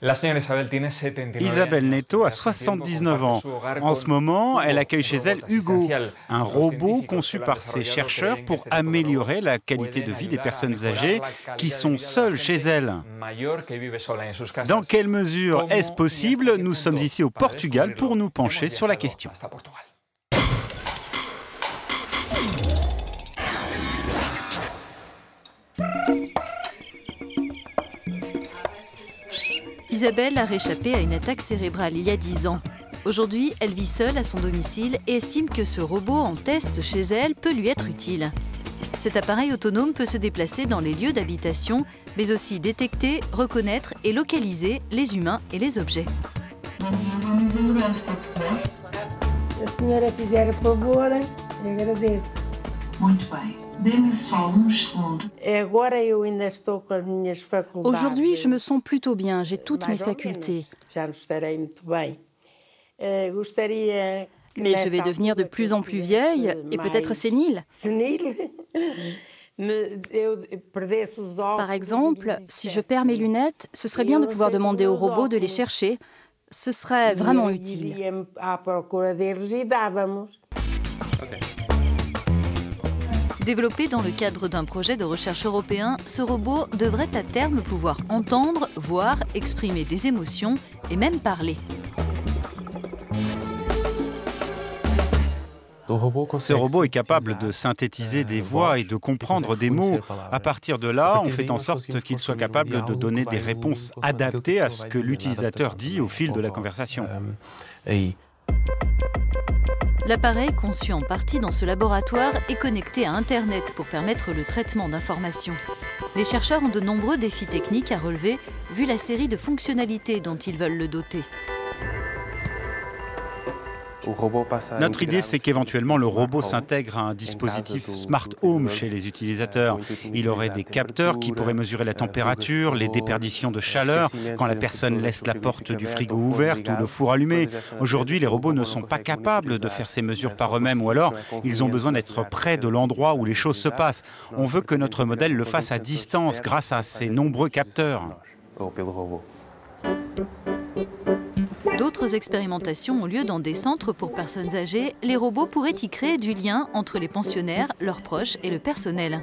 Isabel Neto a 79 ans. En ce moment, elle accueille chez elle Hugo, un robot conçu par ses chercheurs pour améliorer la qualité de vie des personnes âgées qui sont seules chez elles. Dans quelle mesure est-ce possible? Nous sommes ici au Portugal pour nous pencher sur la question. Isabelle a réchappé à une attaque cérébrale il y a 10 ans. Aujourd'hui, elle vit seule à son domicile et estime que ce robot en test chez elle peut lui être utile. Cet appareil autonome peut se déplacer dans les lieux d'habitation, mais aussi détecter, reconnaître et localiser les humains et les objets. Aujourd'hui, je me sens plutôt bien, j'ai toutes mes facultés. Mais je vais devenir de plus en plus vieille et peut-être sénile. Par exemple, si je perds mes lunettes, ce serait bien de pouvoir demander au robot de les chercher. Ce serait vraiment utile. Développé dans le cadre d'un projet de recherche européen, ce robot devrait à terme pouvoir entendre, voir, exprimer des émotions et même parler. Ce robot est capable de synthétiser des voix et de comprendre des mots. À partir de là, on fait en sorte qu'il soit capable de donner des réponses adaptées à ce que l'utilisateur dit au fil de la conversation. L'appareil, conçu en partie dans ce laboratoire, est connecté à Internet pour permettre le traitement d'informations. Les chercheurs ont de nombreux défis techniques à relever, vu la série de fonctionnalités dont ils veulent le doter. Notre idée, c'est qu'éventuellement le robot s'intègre à un dispositif Smart Home chez les utilisateurs. Il aurait des capteurs qui pourraient mesurer la température, les déperditions de chaleur, quand la personne laisse la porte du frigo ouverte ou le four allumé. Aujourd'hui, les robots ne sont pas capables de faire ces mesures par eux-mêmes ou alors ils ont besoin d'être près de l'endroit où les choses se passent. On veut que notre modèle le fasse à distance grâce à ces nombreux capteurs. D'autres expérimentations ont lieu dans des centres pour personnes âgées. Les robots pourraient y créer du lien entre les pensionnaires, leurs proches et le personnel.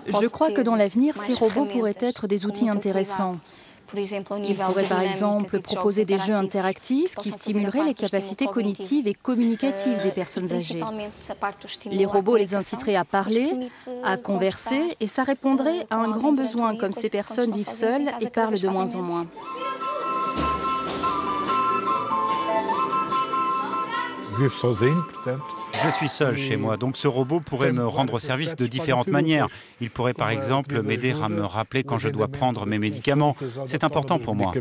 Je crois que dans l'avenir, ces robots pourraient être des outils intéressants. Ils pourraient par exemple proposer des jeux interactifs qui stimuleraient les capacités cognitives et communicatives des personnes âgées. Les robots les inciteraient à parler, à converser, et ça répondrait à un grand besoin, comme ces personnes vivent seules et parlent de moins en moins. Je suis seul chez moi, donc ce robot pourrait me rendre service de différentes manières. Il pourrait par exemple m'aider à me rappeler quand je dois prendre mes médicaments. C'est important pour moi.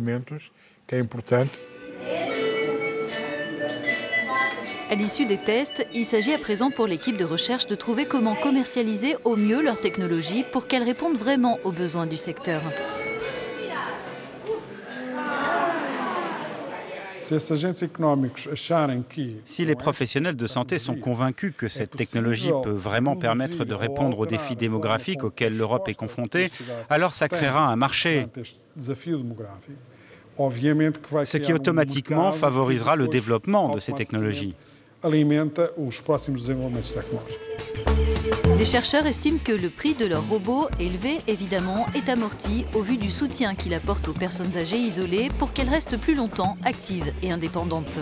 À l'issue des tests, il s'agit à présent pour l'équipe de recherche de trouver comment commercialiser au mieux leur technologie pour qu'elle réponde vraiment aux besoins du secteur. Si les professionnels de santé sont convaincus que cette technologie peut vraiment permettre de répondre aux défis démographiques auxquels l'Europe est confrontée, alors ça créera un marché, ce qui automatiquement favorisera le développement de ces technologies. Les chercheurs estiment que le prix de leur robot, élevé évidemment, est amorti au vu du soutien qu'il apporte aux personnes âgées isolées pour qu'elles restent plus longtemps actives et indépendantes.